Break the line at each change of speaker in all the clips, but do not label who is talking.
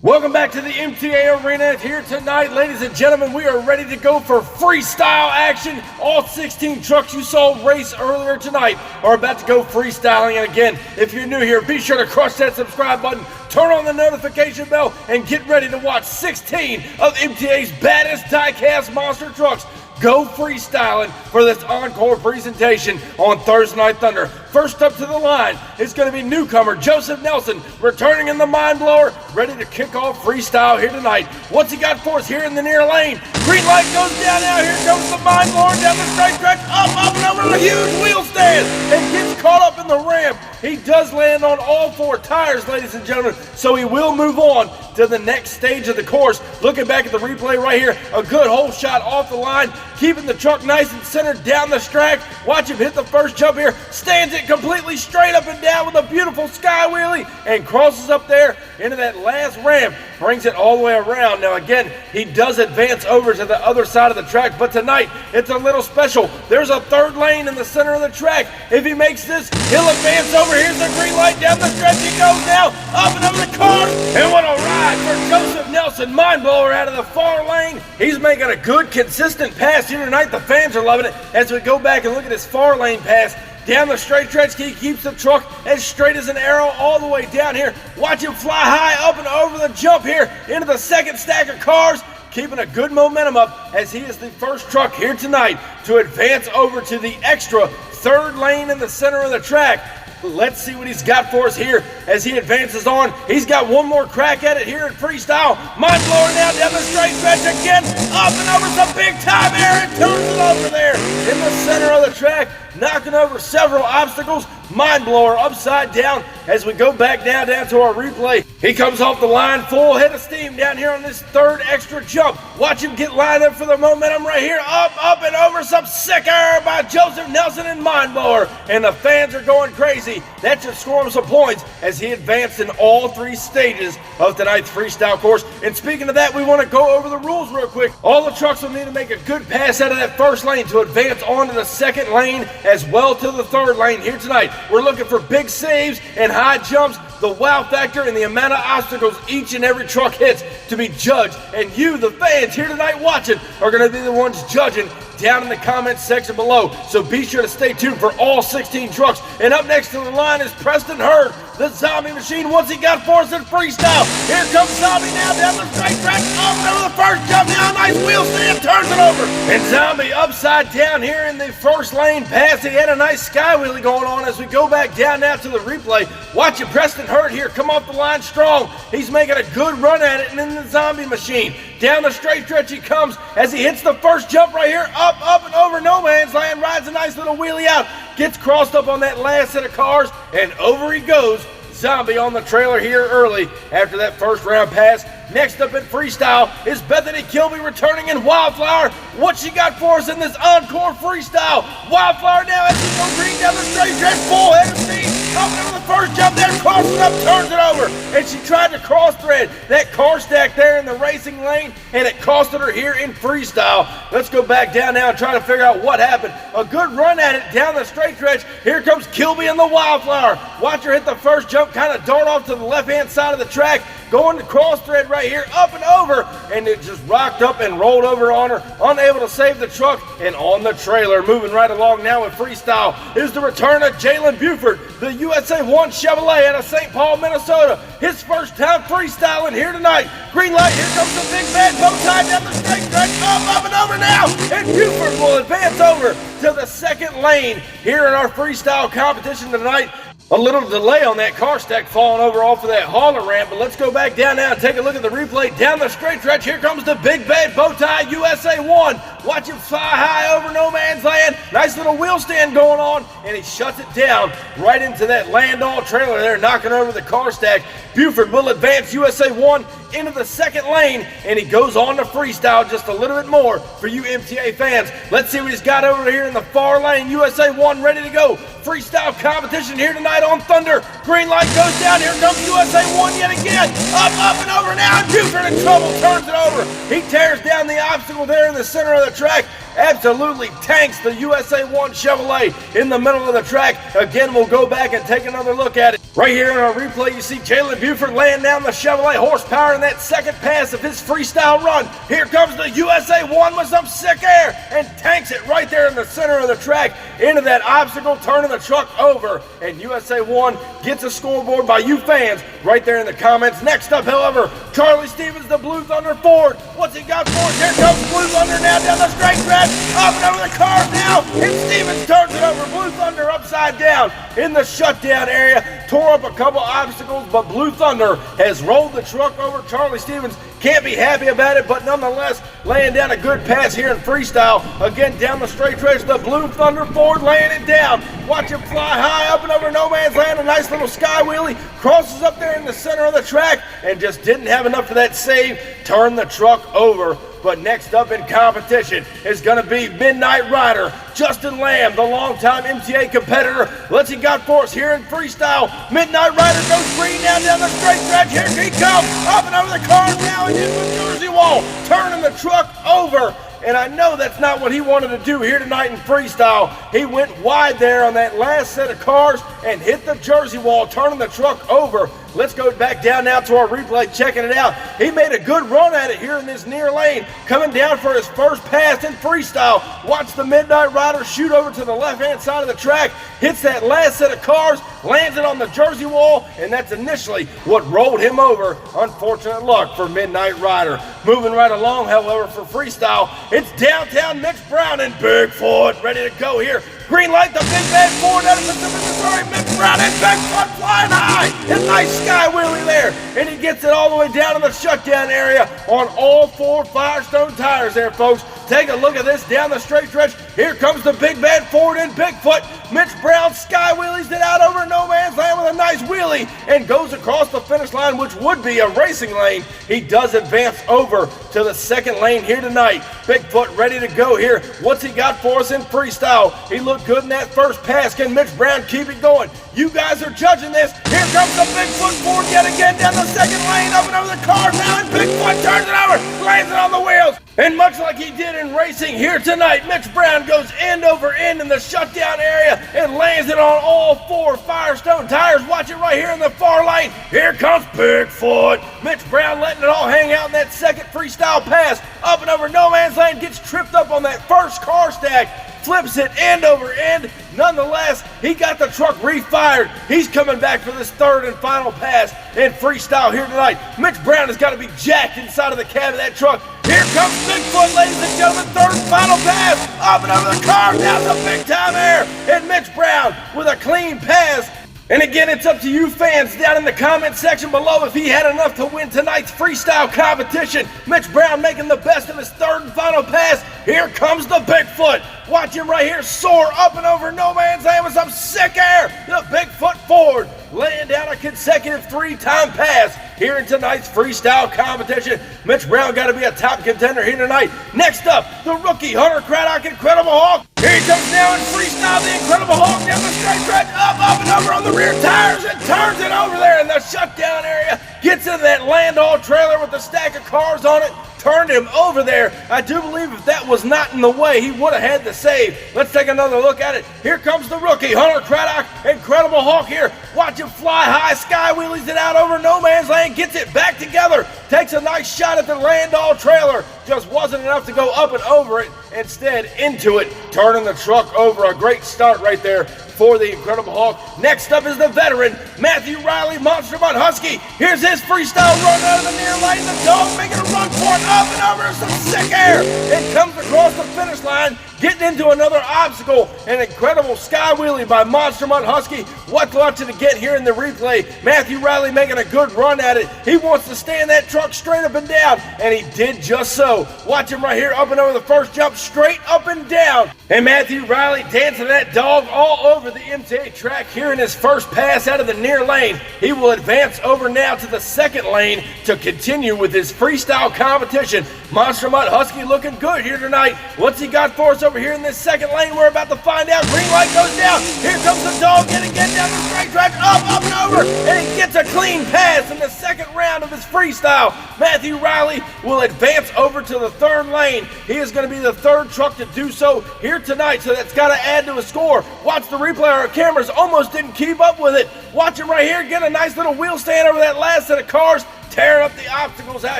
Welcome back to the MTA Arena. Here tonight, ladies and gentlemen, we are ready to go for freestyle action. All 16 trucks you saw race earlier tonight are about to go freestyling. And again, if you're new here, be sure to crush that subscribe button, turn on the notification bell, and get ready to watch 16 of MTA's baddest diecast monster trucks go freestyling for this encore presentation on Thursday Night Thunder. First up to the line is going to be newcomer Joseph Nelson, returning in the Mind Blower, ready to kick off freestyle here tonight. What's he got for us here in the near lane? Green light goes down now. Here comes the Mind Blower down the straight stretch, up and over the huge wheel stand, and gets caught up in the ramp. He does land on all four tires, ladies and gentlemen, so he will move on to the next stage of the course. Looking back at the replay right here, a good hole shot off the line, keeping the truck nice and centered down the track. Watch him hit the first jump here, stands it completely straight up and down with a beautiful sky wheelie, and crosses up there into that last ramp, brings it all the way around. Now again, he does advance over to the other side of the track, but tonight it's a little special. There's a third lane in the center of the track. If he makes this, he'll advance over. Here's the green light down the stretch. He goes now, up and over the cars, and what a ride for Joseph Nelson. Mind blower out of the far lane. He's making a good, consistent pass here tonight. The fans are loving it. As we go back and look at his far lane pass, down the straight stretch, he keeps the truck as straight as an arrow all the way down here. Watch him fly high up and over the jump here into the second stack of cars, keeping a good momentum up as he is the first truck here tonight to advance over to the extra third lane in the center of the track. Let's see what he's got for us here as he advances on. He's got one more crack at it here in freestyle. Mind blower now down the straight stretch again, up and over some big time air, and turns it over there in the center of the track, knocking over several obstacles. Mind blower upside down as we go back down to our replay. He comes off the line full head of steam down here on this third extra jump. Watch him get lined up for the momentum right here. Up and over some sick air by Joseph Nelson and Mind blower, and the fans are going crazy. That should score him some points as he advanced in all three stages of tonight's freestyle course. And speaking of that, we want to go over the rules real quick. All the trucks will need to make a good pass out of that first lane to advance onto the second lane as well to the third lane here tonight. We're looking for big saves and high jumps, the wow factor, and the amount of obstacles each and every truck hits to be judged. And you, the fans here tonight watching, are going to be the ones judging down in the comments section below. So be sure to stay tuned for all 16 trucks. And up next to the line is Preston Hurt, the zombie machine. What's he got for us in freestyle? Here comes Zombie now down the straight track, over the first jump. Now a nice wheel stand, turns it over. And Zombie upside down here in the first lane pass. He had a nice sky wheelie going on. As we go back down now to the replay, watching Preston Hurt here come off the line strong. He's making a good run at it, and then the zombie machine. Down the straight stretch he comes as he hits the first jump right here, up and over no man's land, rides a nice little wheelie out, gets crossed up on that last set of cars, and over he goes. Zombie on the trailer here early after that first round pass. Next up in freestyle is Bethany Kilby returning in Wildflower. What she got for us in this encore freestyle? Wildflower now as he goes green down the straight stretch, full head of steam, up and over the first jump there, crosses it up, turns it over, and she tried to cross thread that car stack there in the racing lane, and it costed her here in freestyle. Let's go back down now and try to figure out what happened. A good run at it down the straight stretch. Here comes Kilby in the Wildflower. Watch her hit the first jump, kind of dart off to the left-hand side of the track, going to cross thread right here, up and over, and it just rocked up and rolled over on her, unable to save the truck, and on the trailer. Moving right along now with freestyle is the return of Jalen Buford, the USA 1 Chevrolet out of St. Paul, Minnesota. His first time freestyling here tonight. Green light, here comes the big bad bow tie down the straight stretch, up and over now, and Buford will advance over to the second lane here in our freestyle competition tonight. A little delay on that car stack falling over off of that hauler ramp, but let's go back down now and take a look at the replay. Down the straight stretch, here comes the big bad bow tie USA 1. Watch him fly high over no man's land. Nice little wheel stand going on, and he shuts it down right into that land-all trailer there, knocking over the car stack. Buford will advance USA 1 into the second lane, and he goes on to freestyle just a little bit more for you MTA fans. Let's see what he's got over here in the far lane. USA 1 ready to go. Freestyle competition here tonight on Thunder. Green light goes down. Here comes USA 1 yet again. Up and over now. Buford in trouble, turns it over. He tears down the obstacle there in the center of the track absolutely tanks the USA 1 Chevrolet in the middle of the track. Again, we'll go back and take another look at it. Right here in our replay, you see Jalen Buford laying down the Chevrolet horsepower in that second pass of his freestyle run. Here comes the USA 1 with some sick air and tanks it right there in the center of the track into that obstacle, turning the truck over. And USA 1 gets a scoreboard by you fans right there in the comments. Next up, however, Charlie Stevens, the Blue Thunder Ford. What's he got for us? Here comes Blue Thunder now down the straight stretch, up and over the cars now, and Stevens turns it over. Blue Thunder upside down in the shutdown area, tore up a couple obstacles, but Blue Thunder has rolled the truck over. Charlie Stevens can't be happy about it, but nonetheless laying down a good pass here in freestyle. Again, down the straight stretch, the Blue Thunder Ford laying it down. Watch him fly high up and over no man's land. A nice little sky wheelie, crosses up there in the center of the track and just didn't have enough for that save. Turned the truck over. But next up in competition is going to be Midnight Rider, Justin Lamb, the longtime MTA competitor. Let's see got for us here in freestyle. Midnight Rider goes green down the straight stretch. Here he comes, up and over the cars now and into the Jersey wall, turning the truck over. And I know that's not what he wanted to do here tonight in freestyle. He went wide there on that last set of cars and hit the Jersey wall, turning the truck over. Let's go back down now to our replay, checking it out. He made a good run at it here in this near lane, coming down for his first pass in freestyle. Watch the Midnight Rider shoot over to the left-hand side of the track, hits that last set of cars, lands it on the Jersey wall, and that's initially what rolled him over. Unfortunate luck for Midnight Rider. Moving right along, however, for freestyle, it's downtown Mitch Brown and Bigfoot ready to go here. Green light, the big bad Ford out of Pacific, Missouri. Mitch Brown and Bigfoot flying high. And nice sky wheelie there. And he gets it all the way down to the shutdown area on all four Firestone tires there, folks. Take a look at this down the straight stretch. Here comes the big bad Ford and Bigfoot. Mitch Brown sky wheelies it out over no man's land with a nice wheelie and goes across the finish line, which would be a racing lane. He does advance over to the second lane here tonight. Bigfoot ready to go here. What's he got for us in freestyle? He looked good in that first pass. Can Mitch Brown keep it going? You guys are judging this. Here comes the Bigfoot Ford yet again down the second lane, up and over the car now, and Bigfoot turns it over, lands it on the wheels. And much like he did in racing here tonight, Mitch Brown goes end over end in the shutdown area and lands it on all four Firestone tires. Watch it right here in the far lane. Here comes Bigfoot. Mitch Brown letting it all hang out in that second freestyle pass. Up and over no man's land, gets tripped up on that first car stack. Flips it end over end. Nonetheless, he got the truck refired. He's coming back for this third and final pass in freestyle here tonight. Mitch Brown has got to be jacked inside of the cab of that truck. Here comes Bigfoot, ladies and gentlemen. Third and final pass. Up and over the car. Down the big time air. And Mitch Brown with a clean pass. And again, it's up to you fans down in the comment section below if he had enough to win tonight's freestyle competition. Mitch Brown making the best of his third and final pass. Here comes the Bigfoot. Watch him right here soar up and over no man's land with some sick air. The Bigfoot Ford laying down a consecutive three-time pass here in tonight's freestyle competition. Mitch Brown got to be a top contender here tonight. Next up, the rookie Hunter Craddock, Incredible Hawk. Here he comes now in freestyle, the Incredible Hawk down the straight stretch, up and over on the rear tires and turns it over there in the shutdown area. Gets in that land-all trailer with a stack of cars on it. Turned him over there. I do believe if that was not in the way, he would have had the save. Let's take another look at it. Here comes the rookie, Hunter Craddock, Incredible Hawk here. Watch him fly high, sky wheelies it out over no man's land, gets it back together, takes a nice shot at the land-all trailer. Just wasn't enough to go up and over it, instead into it, turning the truck over. A great start right there for the Incredible Hawk. Next up is the veteran, Matthew Riley, Monster Mutt Husky. Here's his freestyle run out of the near lane. The dog making a run for it, up and over some sick air. It comes across the finish line, getting into another obstacle. An incredible sky wheelie by Monster Mutt Husky. What watching to get here in the replay. Matthew Riley making a good run at it. He wants to stand that truck straight up and down, and he did just so. Watch him right here, up and over the first jump, straight up and down. And Matthew Riley dancing that dog all over the MTA track here in his first pass out of the near lane. He will advance over now to the second lane to continue with his freestyle competition. Monster Mutt Husky looking good here tonight. What's he got for us over here in this second lane? We're about to find out. Green light goes down. Here comes the dog getting down the straight track, up and over. And he gets a clean pass in the second round of his freestyle. Matthew Riley will advance over to the third lane. He is going to be the third truck to do so here tonight, so that's got to add to his score. Watch the replay. Our cameras almost didn't keep up with it. Watch him right here get a nice little wheel stand over that last set of cars, tearing up the obstacles out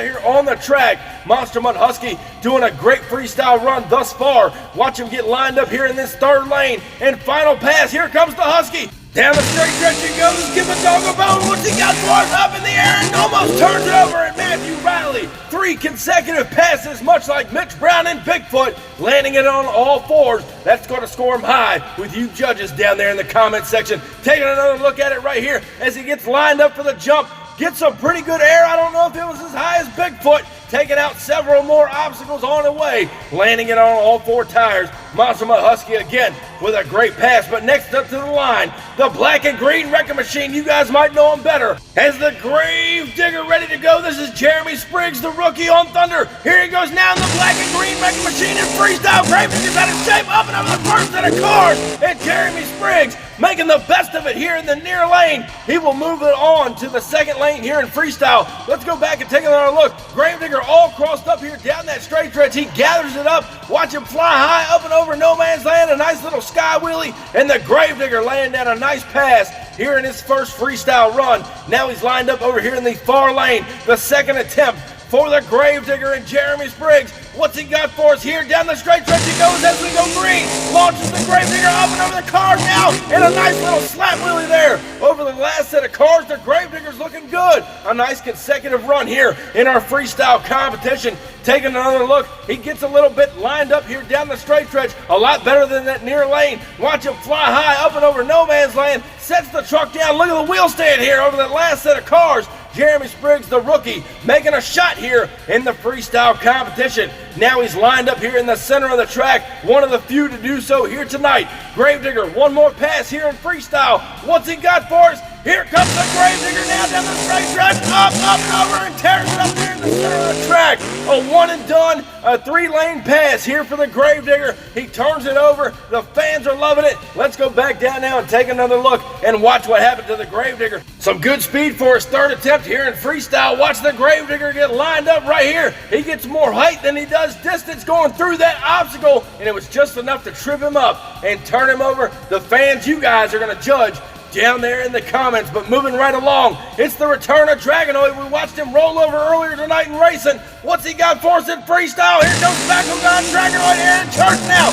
here on the track. Monster Mutt Husky doing a great freestyle run thus far. Watch him get lined up here in this third lane. And final pass, here comes the Husky. Down the straight stretch he goes, give the dog a bone. What's he got for us? Up in the air and almost turns it over. And Matthew Riley, 3 consecutive passes, much like Mitch Brown and Bigfoot, landing it on all fours. That's going to score him high with you judges down there in the comment section. Taking another look at it right here as he gets lined up for the jump. Gets some pretty good air. I don't know if it was as high as Bigfoot. Taking out several more obstacles on the way. Landing it on all 4 tires. Monster Mutt Husky again with a great pass. But next up to the line, the black and green wrecking machine. You guys might know him better as the Grave Digger ready to go. This is Jeremy Spriggs, the rookie on Thunder. Here he goes now in the black and green wrecking machine in freestyle. Grave Digger's out of shape, up and over the first set of cars. And Jeremy Spriggs making the best of it here in the near lane. He will move it on to the second lane here in freestyle. Let's go back and take another look. Grave Digger all crossed up here down that straight stretch. He gathers it up. Watch him fly high up and over no man's land. A nice little sky wheelie. And the Grave Digger laying down a nice pass here in his first freestyle run. Now he's lined up over here in the far lane. The second attempt for the Grave Digger and Jeremy Spriggs. What's he got for us here? Down the straight stretch he goes as we go green. Launches the Grave Digger up and over the car now. And a nice little slap wheelie there over the last set of cars. The Grave Digger's looking good. A nice consecutive run here in our freestyle competition. Taking another look. He gets a little bit lined up here down the straight stretch. A lot better than that near lane. Watch him fly high up and over no man's land. Sets the truck down. Look at the wheel stand here over that last set of cars. Jeremy Spriggs, the rookie, making a shot here in the freestyle competition. Now he's lined up here in the center of the track, one of the few to do so here tonight. Grave Digger, one more pass here in freestyle. What's he got for us? Here comes the Grave Digger now down the straight stretch, up and over, and tears it up here in the center of the track. A one and done, a 3-lane pass here for the Grave Digger. He turns it over. The fans are loving it. Let's go back down now and take another look and watch what happened to the Grave Digger. Some good speed for his third attempt here in freestyle. Watch the Grave Digger get lined up right here. He gets more height than he does distance going through that obstacle, and it was just enough to trip him up and turn him over. The fans, you guys are going to judge down there in the comments. But moving right along, it's the return of Dragonoid. We watched him roll over earlier tonight in racing. What's he got for us in freestyle? Here comes back on Dragonoid. Aaron Church now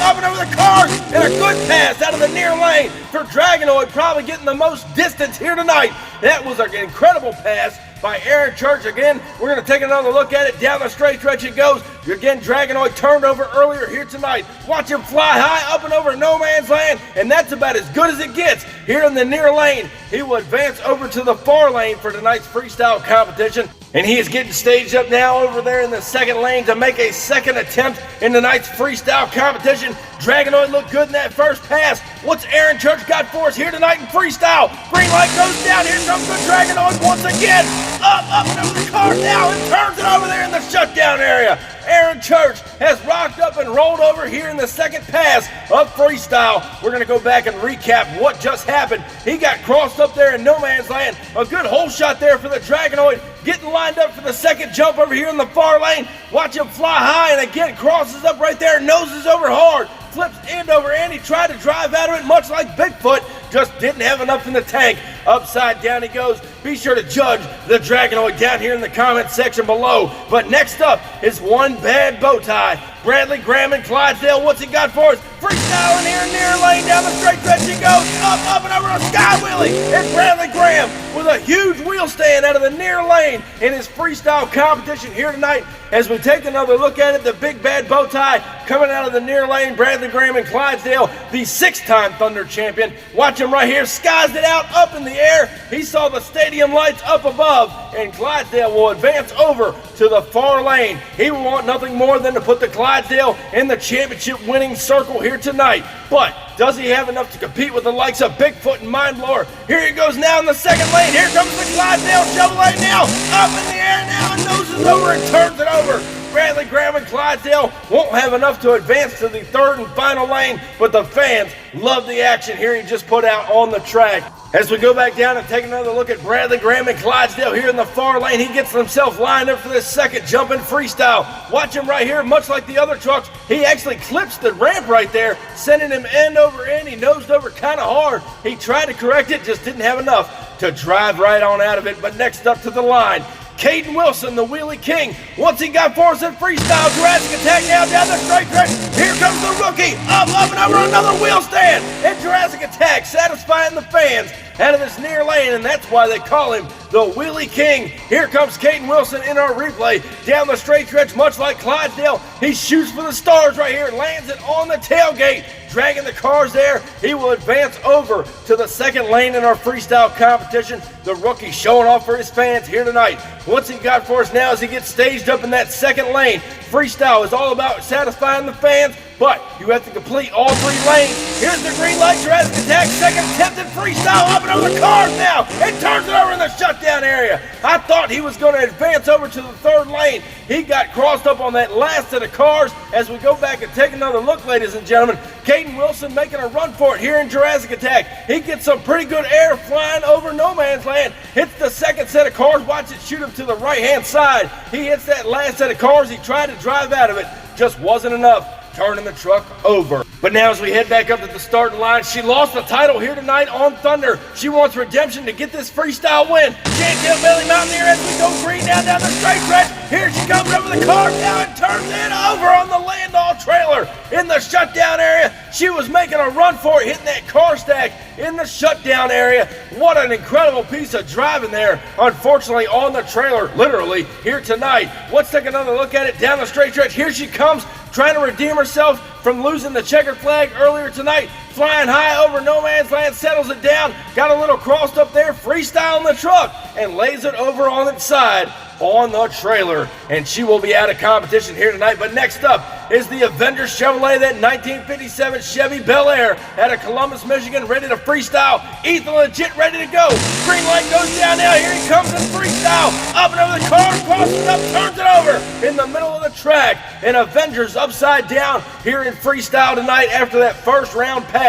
up and over the cars, and a good pass out of the near lane for Dragonoid, probably getting the most distance here tonight. That was an incredible pass by Aaron Church. Again, we're going to take another look at it. Down the straight stretch it goes. Again, Dragonoid turned over earlier here tonight. Watch him fly high up and over no man's land, and that's about as good as it gets here in the near lane. He will advance over to the far lane for tonight's freestyle competition, and he is getting staged up now over there in the second lane to make a second attempt in tonight's freestyle competition. Dragonoid looked good in that first pass. What's Aaron Church got for us here tonight in freestyle? Green light goes down. Here comes the Dragonoid once again. Up and over the car now and turns it over there in the shutdown area. Aaron Church has rocked up and rolled over here in the second pass of freestyle. We're going to go back and recap what just happened. He got crossed up there in no man's land. A good hole shot there for the Dragonoid. Getting lined up for the second jump over here in the far lane. Watch him fly high and again crosses up right there. Noses over hard. Flips end over end. He tried to drive out of it much like Bigfoot. Just didn't have enough in the tank. Upside down he goes. Be sure to judge the Dragonoid down here in the comment section below. But next up is one bad bow tie. Bradley Graham and Clydesdale. What's he got for us? Freestyling here in near lane. Down the straight stretch he goes. Up and over a sky wheelie. And Bradley Graham with a huge wheel stand out of the near lane in his freestyle competition here tonight. As we take another look at it, the big bad bow tie coming out of the near lane. Bradley Graham and Clydesdale, the 6-time Thunder champion. Watch him right here. Skies it out up in the air. He saw the stadium lights up above, and Clydesdale will advance over to the far lane. He will want nothing more than to put the Clydesdale in the championship winning circle here tonight. But does he have enough to compete with the likes of Bigfoot and Mindblower? Here he goes now in the second lane. Here comes the Clydesdale Chevrolet now. Up in the air now and noses over and turns it over. Bradley Graham and Clydesdale won't have enough to advance to the third and final lane, but the fans love the action here he just put out on the track. As we go back down and take another look at Bradley Graham and Clydesdale here in the far lane, he gets himself lined up for this second jump in freestyle. Watch him right here, much like the other trucks, he actually clips the ramp right there, sending him end over end. He nosed over kind of hard. He tried to correct it, just didn't have enough to drive right on out of it. But next up to the line, Kaden Wilson, the Wheelie King. Once he got for us in freestyle, Jurassic Attack now down the straight track. Here comes the rookie, up and over another wheel stand. And Jurassic Attack satisfying the fans out of this near lane, and that's why they call him the Wheelie King. Here comes Kaden Wilson in our replay. Down the straight stretch, much like Clydesdale, he shoots for the stars right here, lands it on the tailgate, dragging the cars there. He will advance over to the second lane in our freestyle competition. The rookie showing off for his fans here tonight. What's he got for us now as he gets staged up in that second lane? Freestyle is all about satisfying the fans, but you have to complete all three lanes. Here's the green light, Jurassic Attack, second attempt at freestyle, up and over the cars now, and turns it over in the shutdown area. I thought he was going to advance over to the third lane. He got crossed up on that last set of cars. As we go back and take another look, ladies and gentlemen, Kaden Wilson making a run for it here in Jurassic Attack. He gets some pretty good air flying over no man's land, hits the second set of cars, watch it shoot him to the right-hand side. He hits that last set of cars. He tried to drive out of it, just wasn't enough, turning the truck over. But now as we head back up to the starting line, she lost the title here tonight on Thunder. She wants redemption to get this freestyle win. Can't kill Billy Mountaineer as we go green down the straight stretch. Here she comes over the car now and turns it over on the Landau trailer in the shutdown area. She was making a run for it, hitting that car stack in the shutdown area. What an incredible piece of driving there. Unfortunately on the trailer, literally, here tonight. Let's take another look at it down the straight stretch. Here she comes, trying to redeem herself from losing the checkered flag earlier tonight. Flying high over no man's land, settles it down, got a little crossed up there, freestyling the truck, and lays it over on its side on the trailer. And she will be out of competition here tonight. But next up is the Avengers Chevrolet, that 1957 Chevy Bel Air out of Columbus, Michigan, ready to freestyle. Ethan legit ready to go. Green light goes down now. Here he comes in freestyle. Up and over the car, crosses up, turns it over in the middle of the track. And Avengers upside down here in freestyle tonight after that first round pass.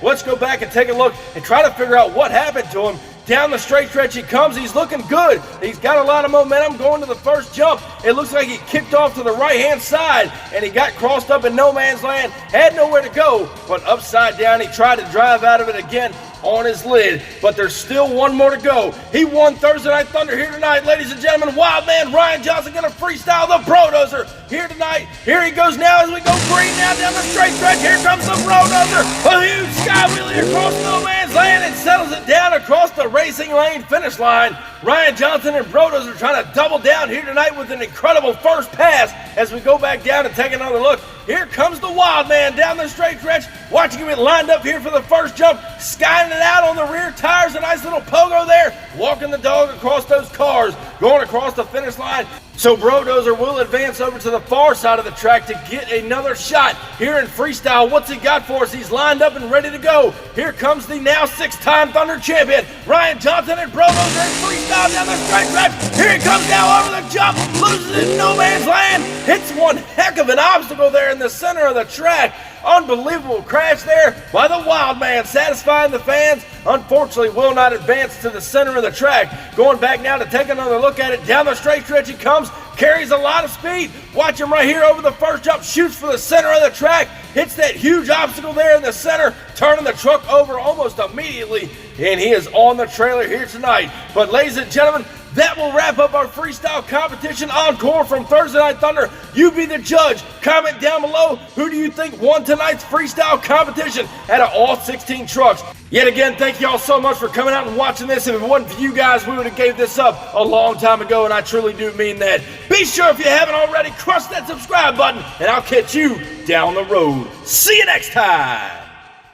Let's go back and take a look and try to figure out what happened to him. Down the straight stretch he comes. He's looking good. He's got a lot of momentum going to the first jump. It looks like he kicked off to the right-hand side, and he got crossed up in no man's land. Had nowhere to go, but upside down he tried to drive out of it again on his lid, but there's still one more to go. He won Thursday Night Thunder here tonight, ladies and gentlemen. Wild man Ryan Johnson gonna freestyle the Brodozer here tonight. Here he goes now as we go green now down the straight stretch. Here comes the Brodozer, a huge sky wheelie across no man's land and settles it down across the racing lane finish line. Ryan Johnson and Brodozer trying to double down here tonight with an incredible first pass. As we go back down and take another look, here comes the Wild Man down the straight stretch. Watching him get lined up here for the first jump, skying it out on the rear tires. A nice little pogo there, walking the dog across those cars, going across the finish line. So Brodozer will advance over to the far side of the track to get another shot here in freestyle. What's he got for us? He's lined up and ready to go. Here comes the now six-time Thunder champion, Ryan Johnson, and Brodozer in freestyle down the straight stretch. Here he comes now over the jump, loses it in no man's land, hits one heck of an obstacle there in the center of the track. Unbelievable crash there by the Wild Man, satisfying the fans. Unfortunately, will not advance to the center of the track. Going back now to take another look at it. Down the straight stretch he comes, carries a lot of speed. Watch him right here over the first jump, shoots for the center of the track, hits that huge obstacle there in the center, turning the truck over almost immediately, and he is on the trailer here tonight. But ladies and gentlemen, that will wrap up our freestyle competition encore from Thursday Night Thunder. You be the judge. Comment down below, who do you think won tonight's freestyle competition out of all 16 trucks? Yet again, thank y'all so much for coming out and watching this. If it wasn't for you guys, we would have gave this up a long time ago, and I truly do mean that. Be sure, if you haven't already, crush that subscribe button, and I'll catch you down the road. See you next time.